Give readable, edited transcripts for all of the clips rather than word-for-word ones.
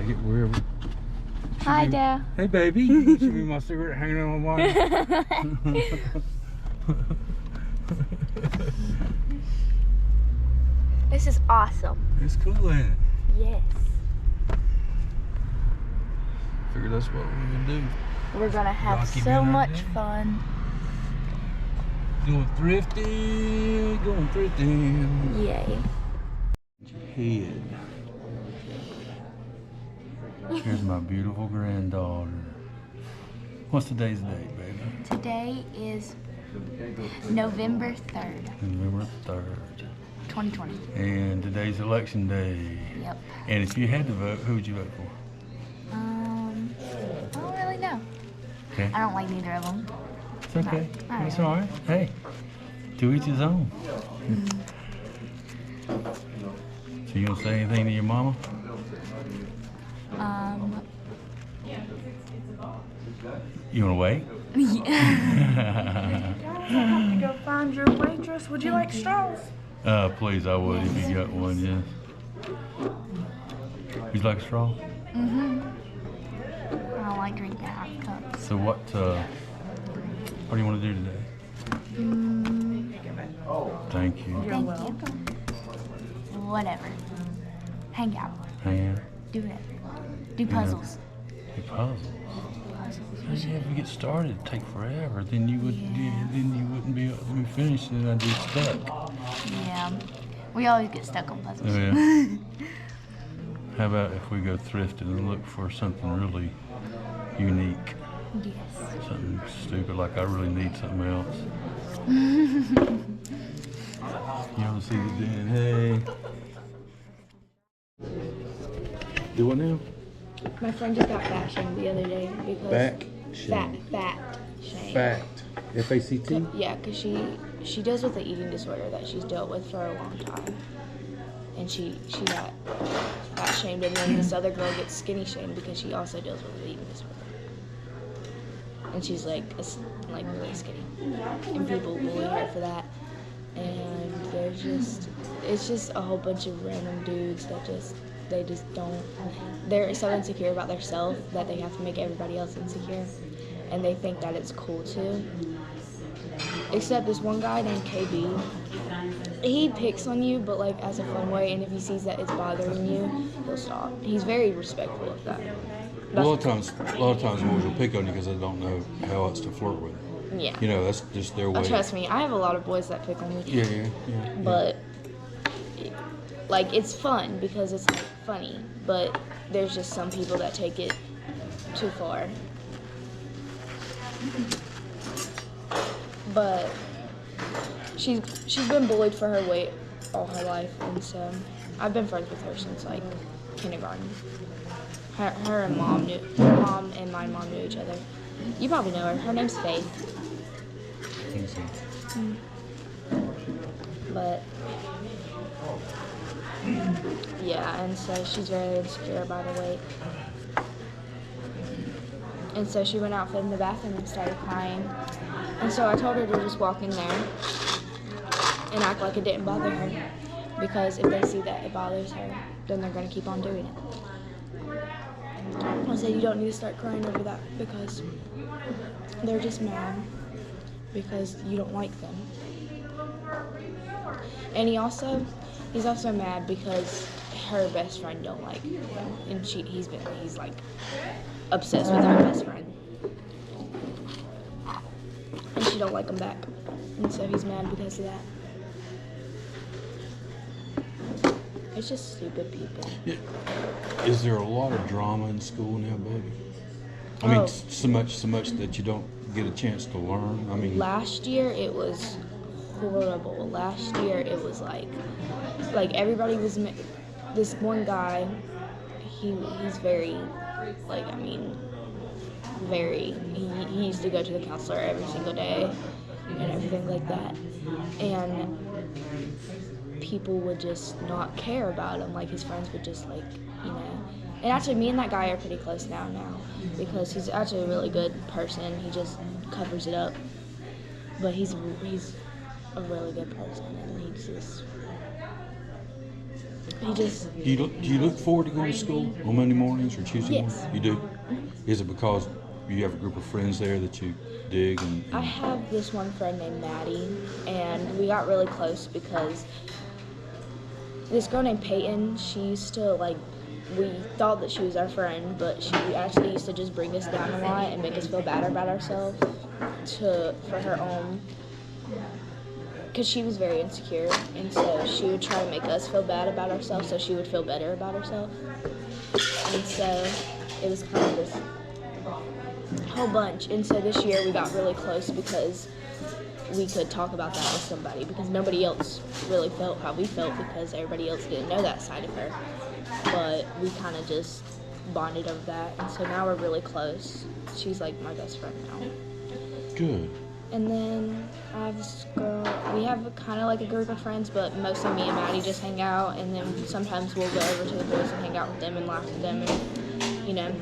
Take it wherever. Hi, Dad. Hey, baby. You should be my cigarette hanging on my wire. This is awesome. It's cool, ain't it? Yes. Figure that's what we're gonna do. We're gonna have Rocky so Mountain much Day. fun. Going thrifting. Yay. Head. Here's my beautiful granddaughter. What's today's date, baby? Today is November 3rd, November 3rd. 2020. And today's election day. Yep. And if you had to vote, who would you vote for? I don't really know. Okay. I don't like neither of them. It's okay. No, That's all right. Hey, to each his own. So you gonna say anything to your mama? You wanna wait? Yeah. have to go find your waitress. Would you like straws? Please, I would if you got one, yes. Would you like a straw? I don't like drinking out of cups. So what do you want to do today? Thank you. Thank you. Whatever. Hang out. Hang out. Do whatever. Do puzzles. Do puzzles. Yeah, if you get started, it'd take forever. Then you would, then you wouldn't be able to finish, and I'd be stuck. Yeah. We always get stuck on puzzles. Oh, yeah. How about if we go thrifting and look for something really unique? Yes. Something stupid, like I really need something else. You don't see it then, hey. Do what now? My friend just got fat shamed the other day because Back shame. fat shame. Fact. F-A-C-T? Yeah, because she deals with an eating disorder that she's dealt with for a long time, and she got fat shamed, and then this other girl gets skinny shamed because she also deals with an eating disorder, and she's like really skinny, and people bully her for that, and it's just a whole bunch of random dudes that they're so insecure about themselves that they have to make everybody else insecure, and they think that it's cool too. Except this one guy named KB, he picks on you, but like as a fun way, and if he sees that it's bothering you, he'll stop. He's very respectful of that. A lot of times boys will pick on you because they don't know how else to flirt with them. Yeah. You know, that's just their way. Oh, trust me, I have a lot of boys that pick on me. Yeah. But like it's fun because it's like funny, but there's just some people that take it too far. But she's been bullied for her weight all her life, and so I've been friends with her since like kindergarten. Her and mom and my mom knew each other. You probably know her. Her name's Faith. But yeah, and so she's very insecure about her weight. And so she went out in the bathroom and started crying. And so I told her to just walk in there and act like it didn't bother her. Because if they see that it bothers her, then they're going to keep on doing it. I said, you don't need to start crying over that because they're just mad because you don't like them. And he's also mad because her best friend don't like him, and he's like obsessed with her best friend, and she don't like him back, and so he's mad because of that. It's just stupid people. Yeah. Is there a lot of drama in school now, baby? I mean, so much that you don't get a chance to learn. I mean, last year it was horrible. Last year it was like everybody was. This one guy, he's very, he used to go to the counselor every single day and everything like that. And people would just not care about him. Like his friends would just and actually me and that guy are pretty close now because he's actually a really good person. He just covers it up. But he's a really good person, and He just, Do you look forward to going to school on Monday mornings or Tuesday Yes. mornings? You do? Is it because you have a group of friends there that you dig and I have this one friend named Maddie, and we got really close because this girl named Peyton, she used to, like, we thought that she was our friend, but she actually used to just bring us down a lot and make us feel better about ourselves for her own, because she was very insecure, and so she would try to make us feel bad about ourselves so she would feel better about herself. And so it was kind of this whole bunch. And so this year we got really close because we could talk about that with somebody, because nobody else really felt how we felt because everybody else didn't know that side of her. But we kind of just bonded over that, and so now we're really close. She's like my best friend now. good? And then I have this girl, we have kind of like a group of friends, but mostly me and Maddie just hang out, and then sometimes we'll go over to the boys and hang out with them and laugh with them, and, you know,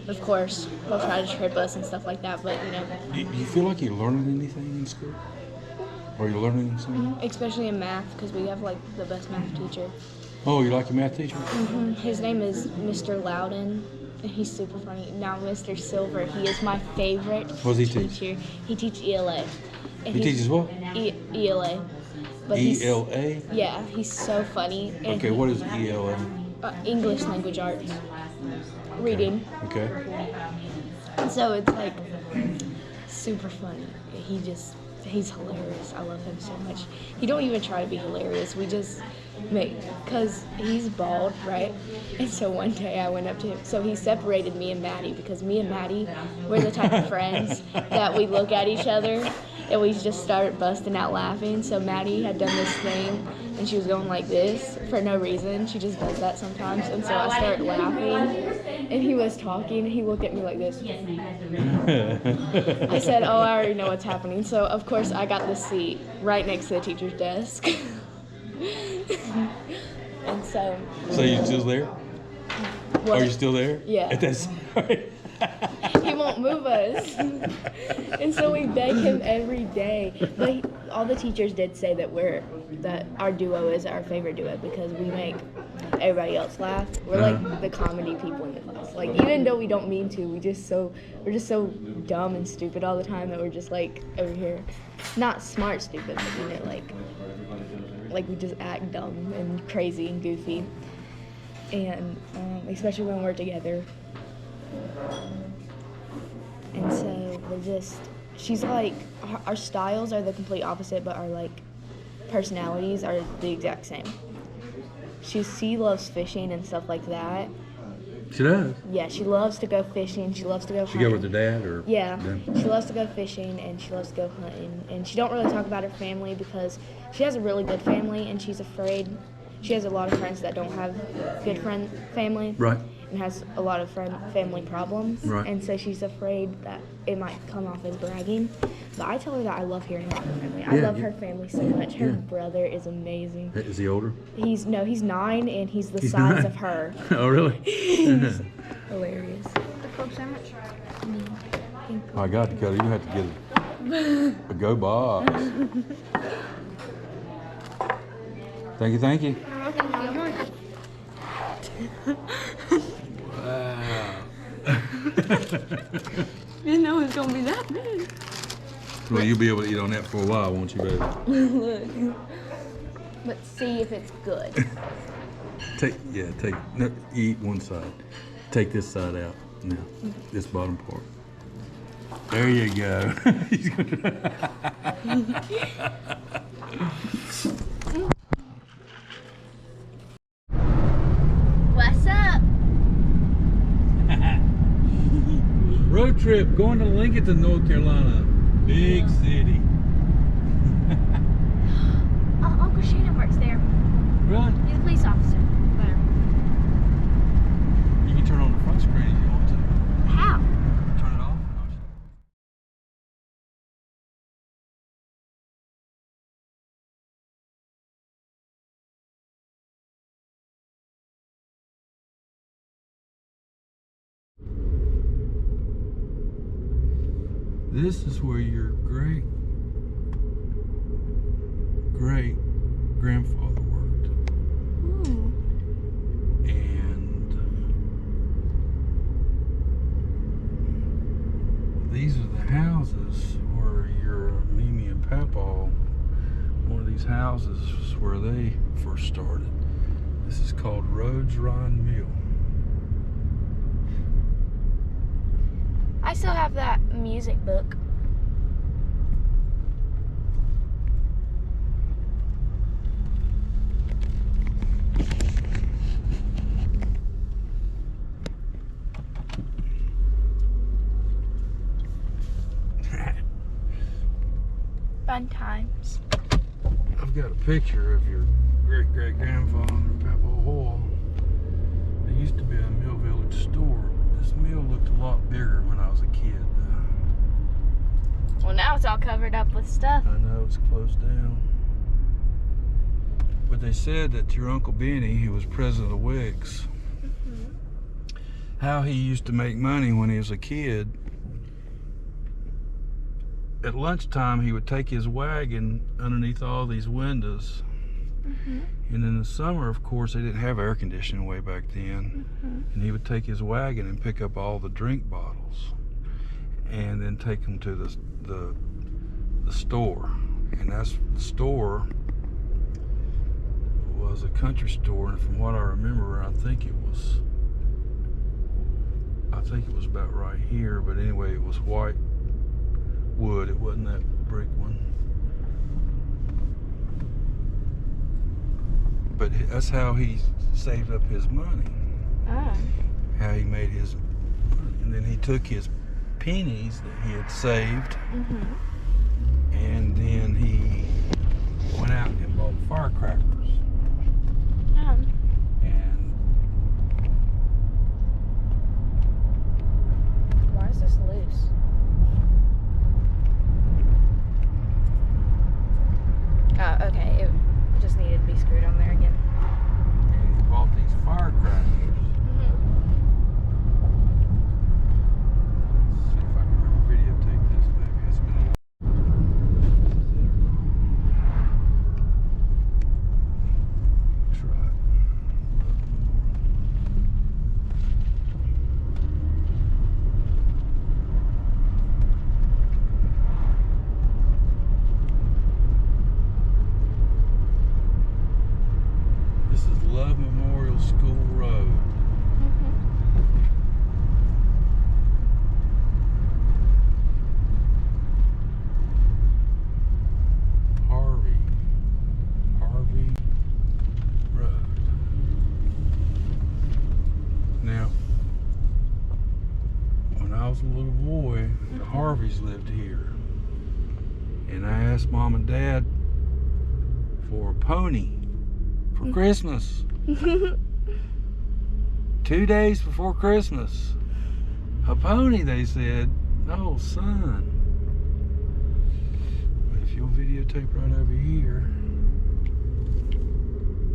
of course, they'll try to trip us and stuff like that, but, you know. Do you feel like you're learning anything in school? Are you learning something? Especially in math, because we have, like, the best math teacher. Oh, you like your math teacher? His name is Mr. Loudon, and he's super funny. Now, Mr. Silver, he is my favorite What does he teach? teacher. He teaches ELA. And He teaches what? ELA. But he's- ELA? Yeah, he's so funny. And Okay, what is ELA? English language arts. Reading. Okay. And so it's like super funny. He's hilarious. I love him so much. He don't even try to be hilarious. We just because he's bald, right? And so one day I went up to him. So he separated me and Maddie, because me and Maddie, we're the type of friends that we look at each other and we just start busting out laughing. So Maddie had done this thing and she was going like this for no reason. She just does that sometimes. And so I started laughing and he was talking and he looked at me like this. I said, oh, I already know what's happening. So of course I got the seat right next to the teacher's desk. And so. So you still there? What? Are you still there? Yeah. That's right. He won't move us. And so we beg him every day. But all the teachers did say that our duo is our favorite duo because we make everybody else laugh. We're like the comedy people in the class. Like, even though we don't mean to, we're just so dumb and stupid all the time that we're just like over here. Not smart stupid, but you know, like we just act dumb and crazy and goofy. And especially when we're together. And so she's like, our styles are the complete opposite, but our like personalities are the exact same. She loves fishing and stuff like that. She does. Yeah, she loves to go fishing. She loves to go hunting. She go with her dad or? Yeah, them? she loves to go fishing and she loves to go hunting. And she don't really talk about her family because she has a really good family and she's afraid. She has a lot of friends that don't have good family. Right. And has a lot of family problems. Right. And so she's afraid that it might come off as bragging. But I tell her that I love hearing about her family. I love her family so much. Her brother is amazing. Is he older? He's 9 and he's the size 9? of her. Oh, really? He's hilarious. The club sandwich. My God, Dakota, you have to get a go box. Thank you. Wow. Didn't know it was gonna be that big. Well, you'll be able to eat on that for a while, won't you, baby? Look. Let's see if it's good. Eat one side. Take this side out now, this bottom part. There you go. What's up? Road trip going to Lincoln, North Carolina. Big city. Uncle Shannon works there. Really? He's a police officer. You can turn on the front screen if you want to. How? Turn it off. This is where your great grandfather worked. these are the houses where your Mimi and Papa, one of these houses was where they first started. This is called Rhodes Run Mill. I still have that music book. Fun times. I've got a picture of your great-great-grandfather, Papa Hall. There used to be a Mill Village store. This mill looked a lot bigger when I was a kid. Well, now it's all covered up with stuff. I know it's closed down. But they said that your Uncle Benny, who was president of Wicks, how he used to make money when he was a kid. At lunchtime, he would take his wagon underneath all these windows. And in the summer, of course, they didn't have air conditioning way back then. And he would take his wagon and pick up all the drink bottles and then take them to the store. And the store was a country store, and from what I remember, I think it was about right here, but anyway, it was white wood. It wasn't that brick one. But that's how he saved up his money. How he made his money. And then he took his pennies that he had saved, and then he went out and bought firecrackers. And Why is this loose? Oh, okay. It just needed to be screwed on there again. and he bought these firecrackers. Let's see if I can remember videotape this. Maybe it's been. Try it. This is Love Memorial School Road. Harvey Road. Now, when I was a little boy, the Harveys lived here. And I asked Mom and Dad for a pony for Christmas. 2 days before Christmas. A pony, they said. No, son. But if you'll videotape right over here,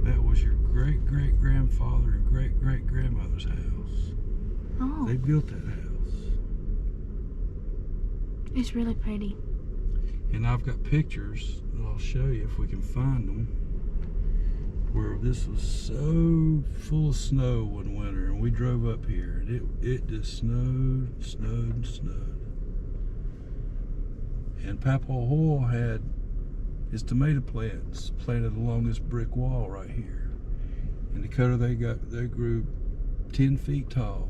that was your great-great-grandfather and great-great-grandmother's house. Oh, They built that house. it's really pretty. And I've got pictures that I'll show you if we can find them, where this was so full of snow one winter, and we drove up here, and it just snowed. And Papa Hall had his tomato plants planted along this brick wall right here. And Dakota, they grew 10 feet tall,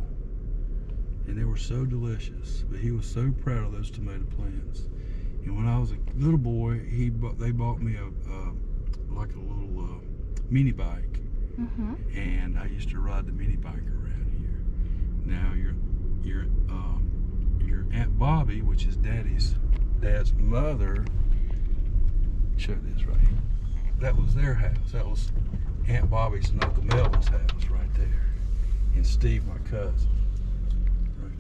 and they were so delicious. But he was so proud of those tomato plants. And when I was a little boy, they bought me a little mini bike, and I used to ride the mini bike around here. Now your Aunt Bobby, which is Dad's mother, show this right here. That was their house. That was Aunt Bobby's and Uncle Melvin's house right there, and Steve, my cousin, right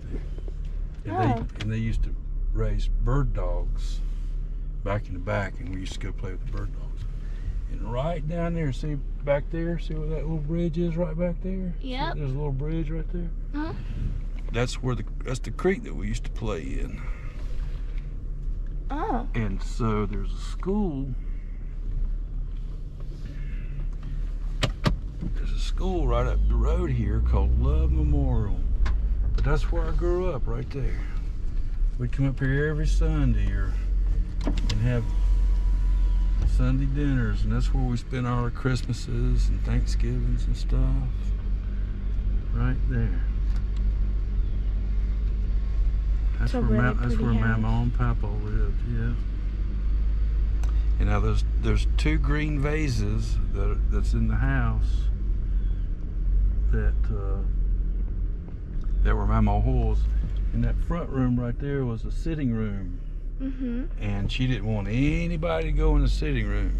there. And they used to raise bird dogs back in the back, and we used to go play with the bird dogs. And right down there, see back there, see where that little bridge is right back there? Yep. See, there's a little bridge right there. That's the creek that we used to play in. Oh. And so there's a school. There's a school right up the road here called Love Memorial. But that's where I grew up, right there. We'd come up here every Sunday and have Sunday dinners, and that's where we spend all our Christmases and Thanksgivings and stuff. Right there. That's where Mama and Papa lived, yeah. And now there's two green vases that's in the house that were Mama Hoyle's. And that front room right there was a sitting room. And she didn't want anybody to go in the sitting room.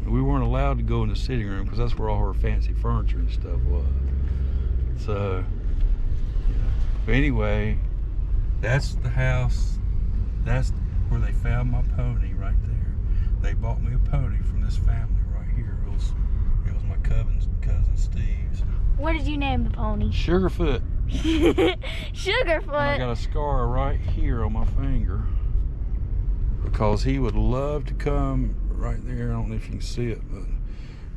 We weren't allowed to go in the sitting room because that's where all her fancy furniture and stuff was. So, yeah. But anyway, that's the house. That's where they found my pony right there. They bought me a pony from this family right here. It was my cousin Steve's. What did you name the pony? Sugarfoot. Sugarfoot. And I got a scar right here on my finger because he would love to come right there. I don't know if you can see it,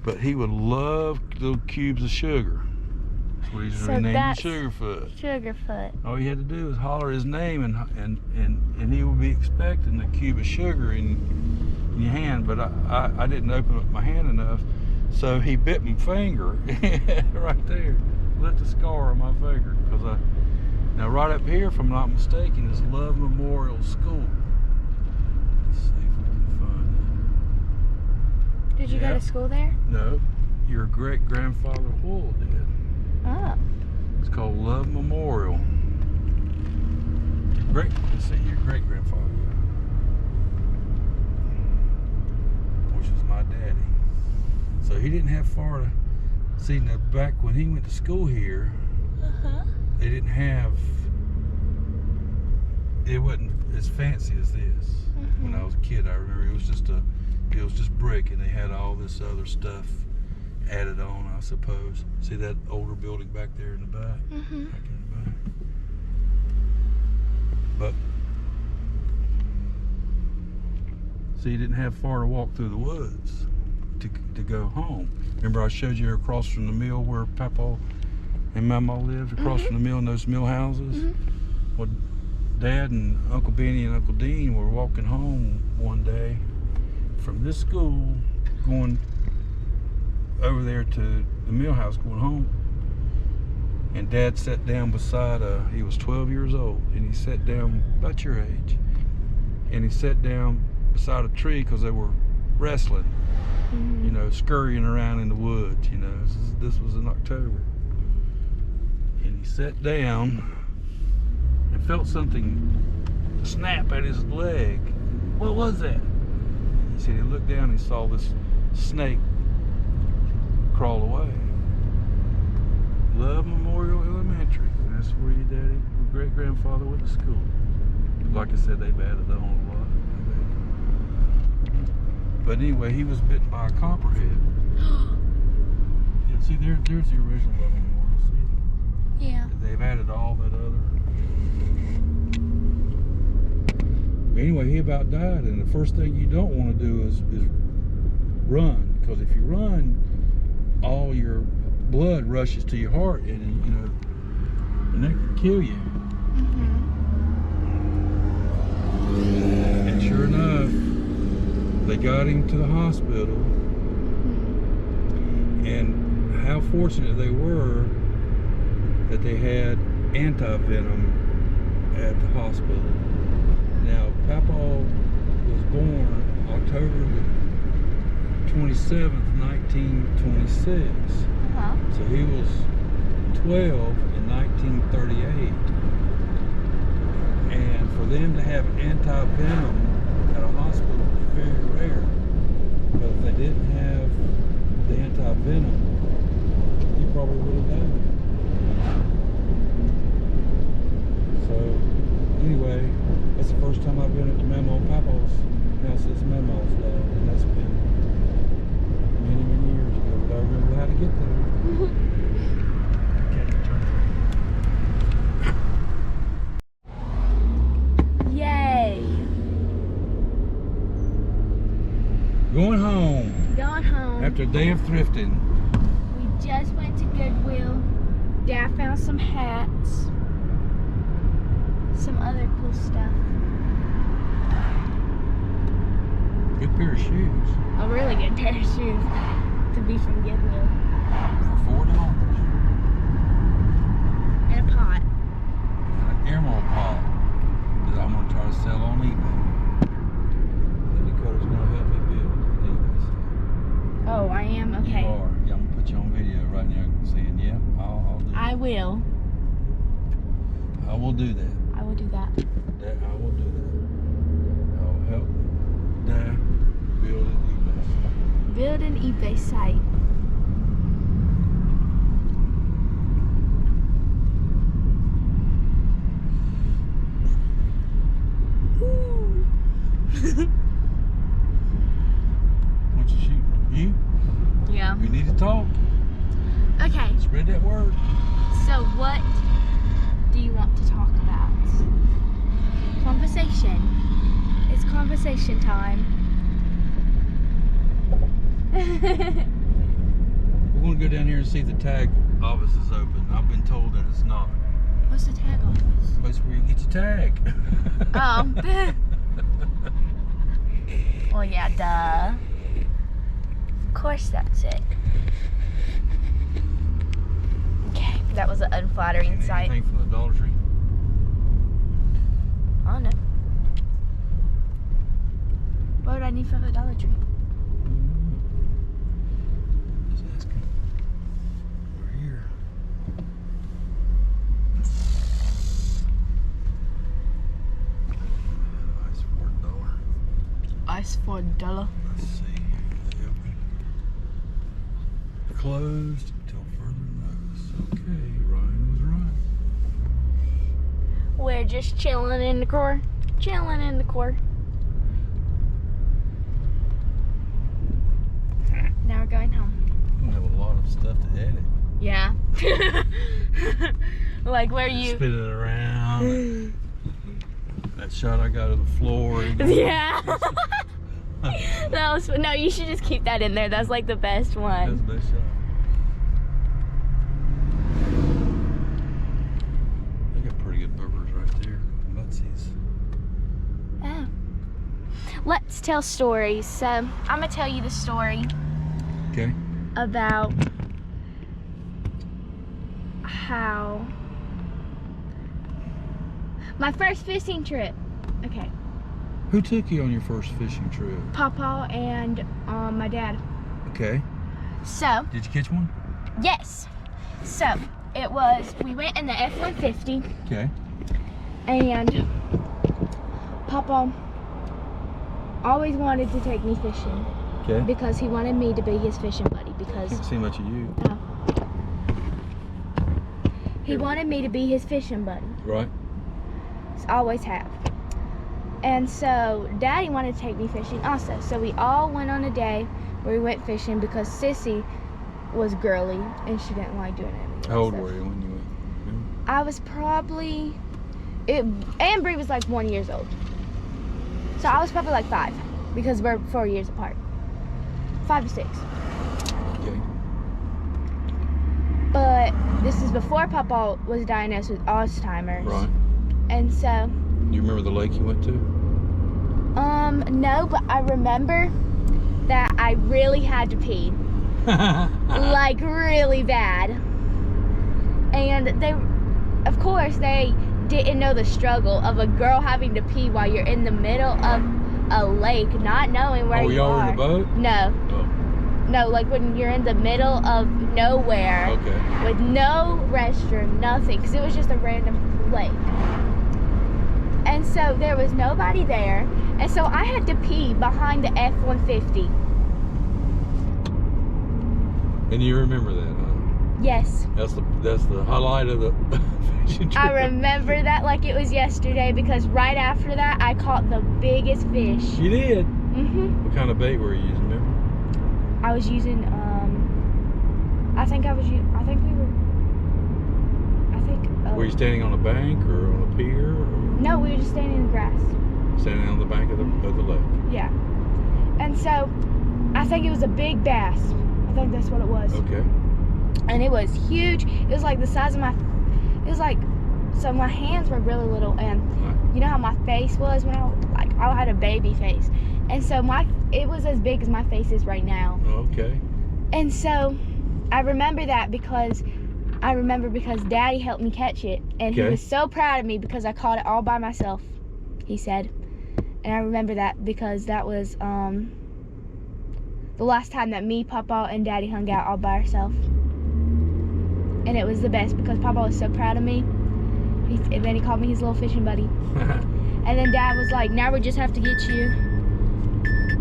but he would love little cubes of sugar. That's what he's renamed Sugarfoot. Sugarfoot. All you had to do was holler his name, and he would be expecting a cube of sugar in your hand. But I didn't open up my hand enough, so he bit my finger right there. Left a scar on my finger because now right up here, if I'm not mistaken, is Love Memorial School. Let's see if we can find it. Did you go to school there? No, your great grandfather Hoyle did. Oh. It's called Love Memorial. Let's see, your great grandfather, which was my daddy. So he didn't have far to. See, now back when he went to school here, they didn't have, it wasn't as fancy as this. When I was a kid, I remember it was just brick, and they had all this other stuff added on, I suppose. See that older building back there in the back? Back in the back. But, see, you didn't have far to walk through the woods to go home. Remember I showed you across from the mill where Papa and Mama lived, across from the mill in those mill houses? Well, Dad and Uncle Benny and Uncle Dean were walking home one day from this school, going over there to the mill house, going home. And Dad sat down beside he was 12 years old, and he sat down about your age, and he sat down beside a tree because they were wrestling. You know, scurrying around in the woods, you know. This was in October. And he sat down and felt something snap at his leg. What was that? He said he looked down and he saw this snake crawl away. Love Memorial Elementary. That's where your daddy, your great-grandfather went to school. Like I said, they've added on a lot. But anyway, he was bitten by a copperhead. Yeah, see, there's the original Love Memorial. See? Yeah. They've added all that other. But anyway, he about died, and the first thing you don't want to do is run, because if you run, all your blood rushes to your heart, and you know, and that can kill you. And sure enough, they got him to the hospital, and how fortunate they were that they had anti-venom at the hospital. Now, Papa was born October 27th, 1926. So he was 12 in 1938. And for them to have anti-venom at a hospital was very rare. But if they didn't have the anti-venom, he probably would have died. So, anyway, that's the first time I've been up to Mama and Papa's house since Mama's died, and that's been many, many years ago, but I remember how to get there. Okay, turn around. Yay! Going home. Going home. After a day of thrifting. We just went to Goodwill. Dad found some hats. some other cool stuff. Good pair of shoes. A really good pair of shoes to be from Goodwill. For $4. And a pot. And an emerald pot that I'm going to try to sell on eBay. And Dakota's going to help me build an eBay site. Oh, I am? Okay. You are. Yeah, I'm going to put you on video right now saying, yeah, I'll do that. I will. I will do that. I will do that. I will do that. I'll help Dad build an eBay site. Build an eBay site. What you shoot? You? Yeah. We need to talk. Okay. Spread that word. So what do you want to talk about? Conversation. It's conversation time. We're going to go down here and see if the tag office is open. I've been told that it's not. What's the tag office? Place where you get your tag. Oh. Well, yeah, duh. Of course that's it. Okay, that was an unflattering sight. Anything from the Dollar Tree? I don't know. What would I need from the Dollar Tree? Just asking. We're here. Ice for $1. Ice for $1. Let's see. They open. Closed until further notice. Okay, Ryan was right. We're just chilling in the car. Chilling in the car. Now we're going home. We don't have a lot of stuff to edit. Yeah. Like where you... Spin it around. That shot I got of the floor. Yeah. That was... No, you should just keep that in there. That's like the best That's one. the best shot. They got pretty good burgers right there. Nutsies. Oh. Let's tell stories. So, I'm going to tell you the story Okay. about how my first fishing trip. Okay. Who took you on your first fishing trip? Papa and my dad. Okay. So, Did you catch one? yes. So, it was, we went in the F-150 Okay. and Papa always wanted to take me fishing Okay. because he wanted me to be his fishing buddy because Can't see much of you. he wanted me to be his fishing buddy. Right. Always have. And so Daddy wanted to take me fishing also. So we all went on a day where we went fishing because Sissy was girly and she didn't like doing it. How old were you when you went? I was probably, and Bree was like 1 year old. So I was probably like 5 because we're 4 years apart. 5 to 6. Okay. But this is before Papa was diagnosed with Alzheimer's. Right. And so, Do you remember the lake you went to? no, but I remember that I really had to pee. Like really bad. And they, of course, they didn't know the struggle of a girl having to pee while you're in the middle of a lake, not knowing where Oh, you y'all were are. in the boat? No, Oh, no, like when you're in the middle of nowhere okay. with no restroom, nothing, because it was just a random lake. And so there was nobody there, and so I had to pee behind the F-150. And you remember that, huh? Yes. That's the highlight of the fishing trip. I remember that like it was yesterday because right after that I caught the biggest fish. You did? Mhm. What kind of bait were you using, remember? I was using Were you standing on a bank or on a pier? Or no, we were just standing in the grass. standing on the bank of the lake? Yeah. And so I think it was a big bass. I think that's what it was. Okay. And it was huge. It was like the size of my, it was like so my hands were really little, and you know how my face was when I had a baby face, and so it was as big as my face is right now. Okay. And so I remember that because Daddy helped me catch it, and he was so proud of me because I caught it all by myself, he said. And I remember that because that was the last time that me, Papa, and Daddy hung out all by ourselves. And it was the best because Papa was so proud of me. And then he called me his little fishing buddy. And then Dad was like, now we just have to get you.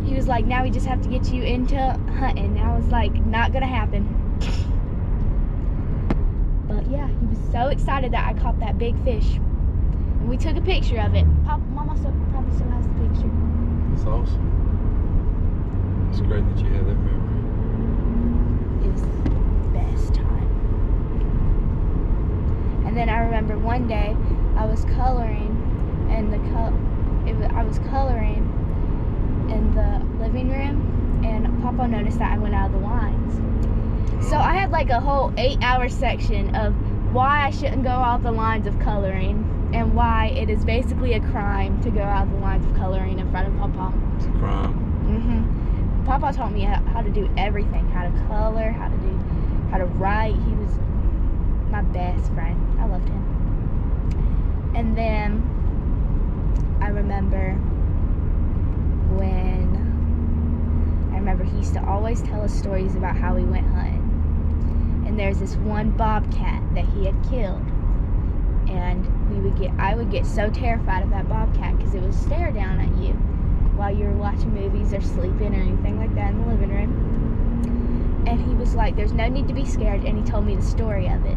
He was like, now we just have to get you into hunting. And I was like, not gonna happen. But yeah, he was so excited that I caught that big fish. And we took a picture of it. Mama probably still has the picture. That's awesome. It's great that you have that memory. It was the best time. And then I remember one day I was coloring, and I was coloring in the living room, and Papa noticed that I went out of the lines. So I had like a whole 8-hour section of why I shouldn't go out the lines of coloring, and why it is basically a crime to go out the lines of coloring in front of Papa. It's a crime. Papa taught me how to do everything, how to color, how to write. He was my best friend. I loved him. And then I remember he used to always tell us stories about how he went hunting. And there's this one bobcat that he had killed. And I would get so terrified of that bobcat because it would stare down at you while you were watching movies or sleeping or anything like that in the living room. And he was like, there's no need to be scared, and he told me the story of it.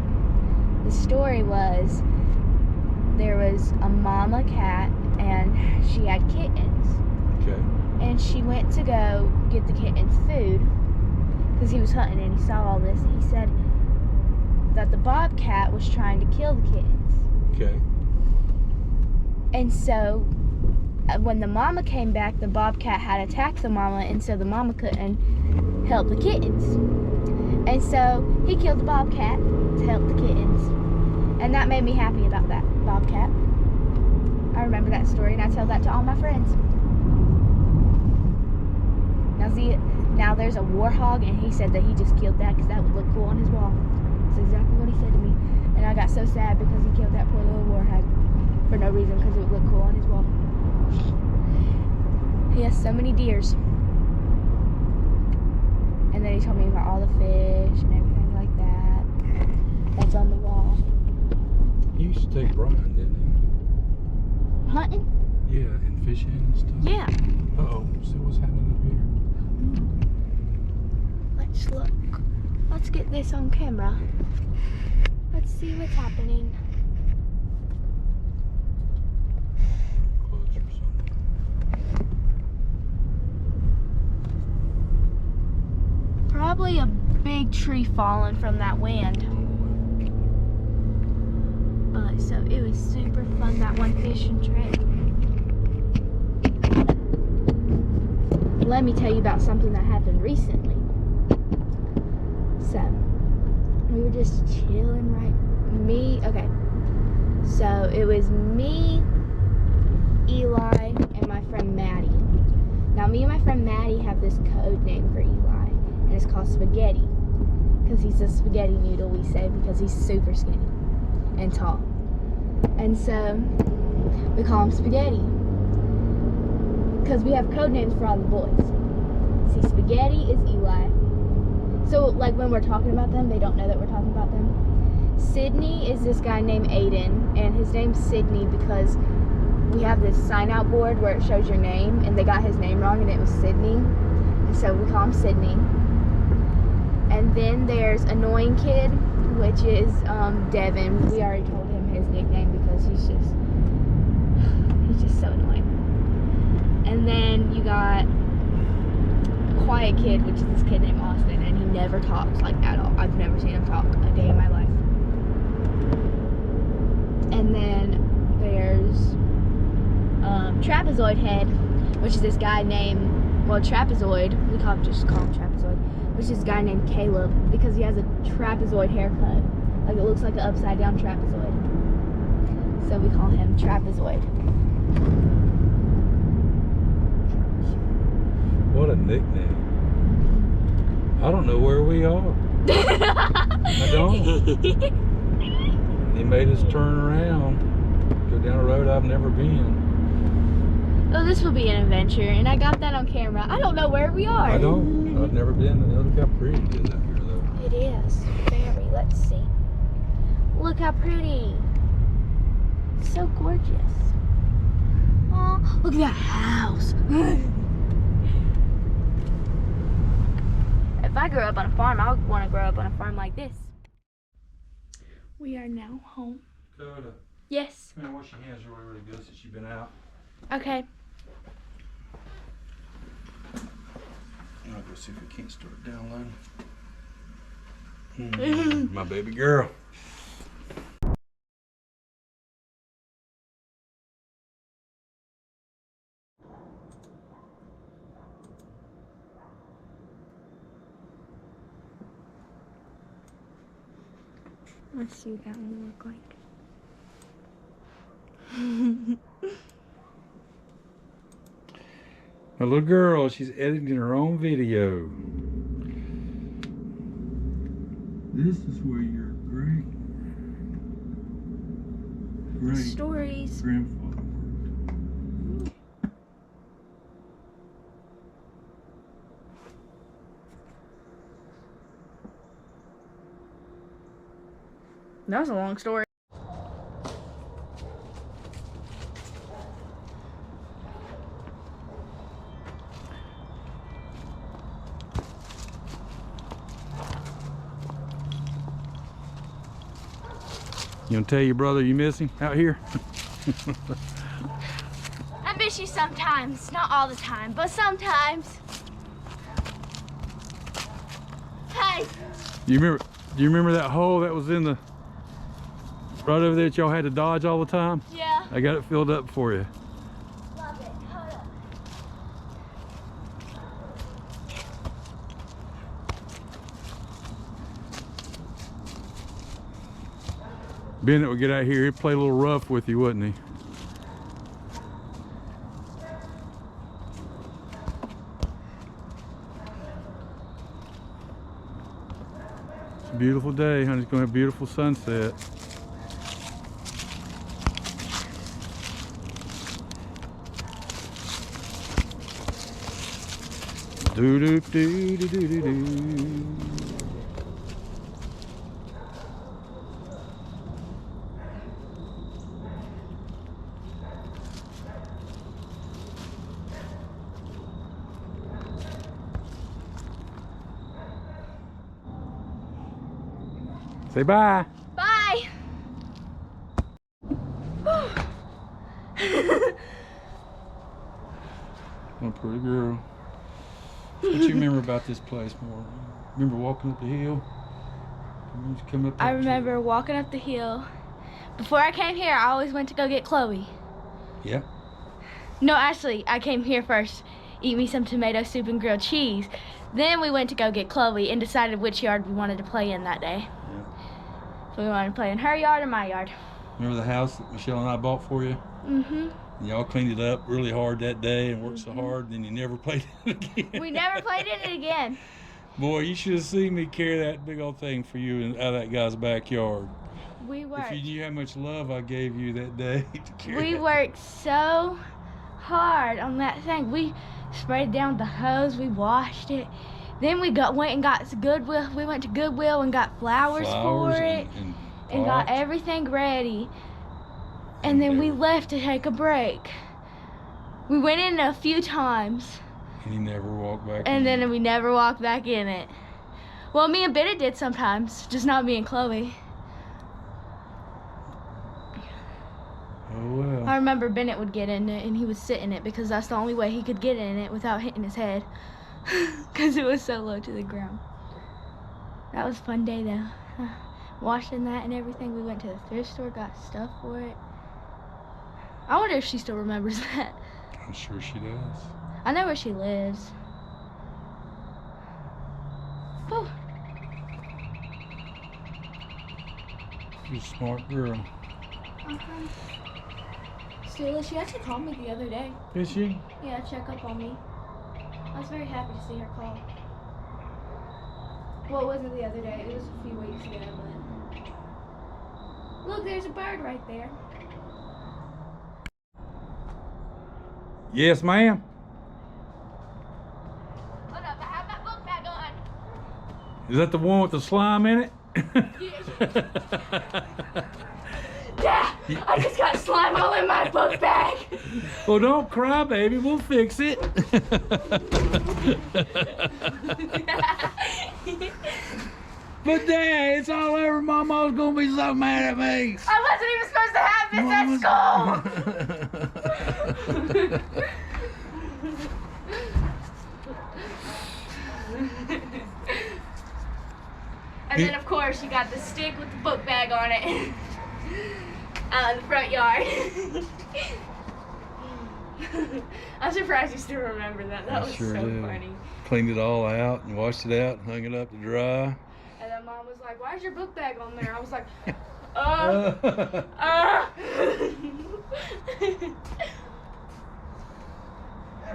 The story was, there was a mama cat and she had kittens. Okay. And she went to go get the kittens food because he was hunting, and he saw all this. He said that the bobcat was trying to kill the kittens. Okay. And so when the mama came back, the bobcat had attacked the mama, and so the mama couldn't help the kittens. And so he killed the bobcat to help the kittens. And that made me happy about that bobcat. I remember that story, and I tell that to all my friends. Now there's a warhog, and he said that he just killed that because that would look cool on his wall. That's exactly what he said to me. And I got so sad because he killed that poor little warhog for no reason, because it would look cool on his wall. He has so many deers. And then he told me about all the fish and everything like that that's on the wall. He used to take Brian, didn't he? Hunting? Yeah, and fishing and stuff. Yeah. Uh-oh, see what's happening up here. Let's look. Let's get this on camera. Let's see what's happening. Close or something. Probably a big tree falling from that wind. But so it was super fun, that one fishing trip. Let me tell you about something that happened recently. So we were just chilling, okay. So it was me, Eli, and my friend Maddie. Now me and my friend Maddie have this code name for Eli, and it's called Spaghetti. Because he's a spaghetti noodle, we say, because he's super skinny and tall. And so we call him Spaghetti. Because we have code names for all the boys. See, Spaghetti is Eli. So like when we're talking about them, they don't know that we're talking about them. Sydney is this guy named Aiden, and his name's Sydney because we have this sign out board where it shows your name, and they got his name wrong and it was Sydney, and so we call him Sydney. And then there's Annoying Kid, which is Devin. We already told him his nickname because he's just so annoying. And then you got Quiet Kid, which is this kid named Austin, and he never talks like at all. I've never seen him talk a day in my life. And then there's Trapezoid Head, which is this guy named, Trapezoid, we just call him Trapezoid, which is this guy named Caleb because he has a trapezoid haircut. Like it looks like an upside down trapezoid. So we call him Trapezoid. What a nickname. I don't know where we are. I don't. He made us turn around, go down a road I've never been. Oh, this will be an adventure, and I got that on camera. I don't know where we are. I don't. I've never been. Look how pretty it is out here, though. It is very. Let's see. Look how pretty. So gorgeous. Oh, look at that house. If I grew up on a farm, I would want to grow up on a farm like this. We are now home. Dakota, Yes. come here, wash your hands really, really good since you've been out. Okay. I'll go see if we can't start downloading. My baby girl. Let's see what that one will look like. My little girl, she's editing her own video. This is where your great Stories. grandfather worked. That was a long story. You gonna tell your brother you miss him out here? I miss you sometimes. Not all the time, but sometimes. Hey. Do you remember that hole that was in the right over there that y'all had to dodge all the time? Yeah. I got it filled up for you. Love it. Hold up. Bennett would get out here, he'd play a little rough with you, wouldn't he? It's a beautiful day, honey. It's gonna have a beautiful sunset. Do do do do do do do. Say bye. Bye. Oh, pretty girl. What you remember about this place more? Remember walking up the hill? Come up I remember walking up the hill. Before I came here, I always went to go get Chloe. Yeah. No, actually, I came here first. Eat me some tomato soup and grilled cheese. Then we went to go get Chloe and decided which yard we wanted to play in that day. Yeah. So we wanted to play in her yard or my yard. Remember the house that Michelle and I bought for you? Mm-hmm. Y'all cleaned it up really hard that day and worked so hard, and then you never played it again. We never played in it again. Boy, you should have seen me carry that big old thing for you out of that guy's backyard. We worked. If you knew how much love I gave you that day to carry We that. worked so hard on that thing. We sprayed down the hose. We washed it. Then we went and got Goodwill. We went to Goodwill and got flowers for it and got pots. everything ready. And then we left to take a break. We went in a few times. And you never walked back. And in. then we never walked back in it. Well, me and Bennett did sometimes, just not me and Chloe. Oh well. I remember Bennett would get in it and he would sit in it because that's the only way he could get in it without hitting his head. Because it was so low to the ground. That was a fun day though. Washing that and everything. We went to the thrift store, got stuff for it. I wonder if she still remembers that. I'm sure she does. I know where she lives. Oh. You're a smart girl. Stella, she actually called me the other day. Is she? Yeah, check up on me. I was very happy to see her call. Well, it wasn't the other day. It was a few weeks ago, but... Look, there's a bird right there. Yes, ma'am. Hold up, I have my book bag on. Is that the one with the slime in it? Yeah, I just got slime all in my book bag. Well, don't cry, baby. We'll fix it. But Dad, it's all over. Mama's gonna be so mad at me. I wasn't even supposed to have this at school. And then, of course, you got the stick with the book bag on it out in the front yard. I'm surprised you still remember that. That was sure so do. funny. Cleaned it all out and washed it out, hung it up to dry. And then Mom was like, "Why is your book bag on there?" I was like, Yeah,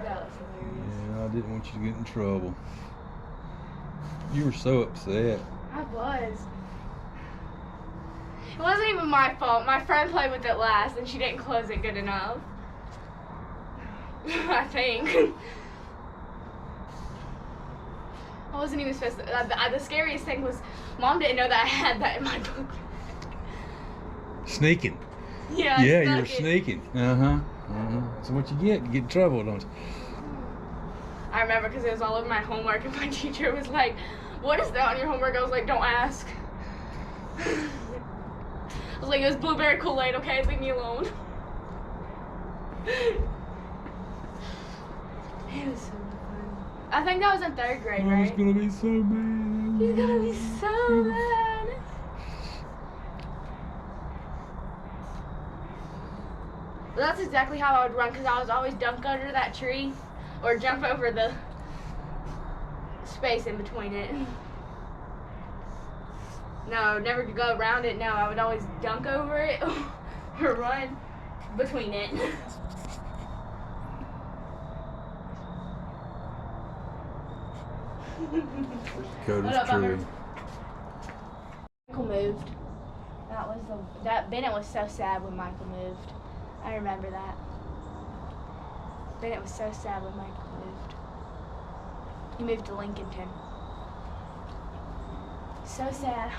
That was hilarious. I didn't want you to get in trouble. You were so upset. I was. It wasn't even my fault. My friend played with it last and she didn't close it good enough. I think. I wasn't even supposed to. The scariest thing was Mom didn't know that I had that in my book. Sneaking. Yeah, Yeah, I you were stuck it. sneaking. That's what you get. You get in trouble, don't you? I remember because it was all over my homework and my teacher was like, "What is that on your homework?" I was like, "Don't ask." I was like, "It was blueberry Kool-Aid, okay? Leave me alone." It was so fun. I think that was in 3rd grade, I was right? gonna be so mad. He's gonna be so mad. Well, that's exactly how I would run because I was always dunk under that tree or jump over the space in between it. No, never to go around it. No, I would always dunk over it or run between it. Dakota's tree. Michael moved. That Bennett was so sad when Michael moved. I remember that. Bennett was so sad when Michael moved. He moved to Lincolnton. So sad.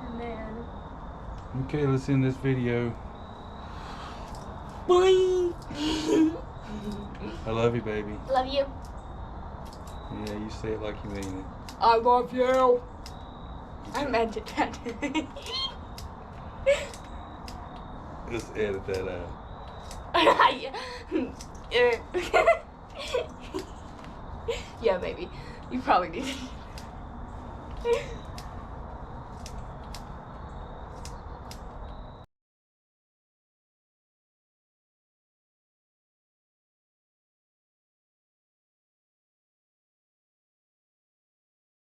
And then Okay, let's end this video. Bye. I love you, baby. love you. Yeah, you say it like you mean it. I love you. I meant it that day. Just edit that out. Yeah, maybe. You probably need to.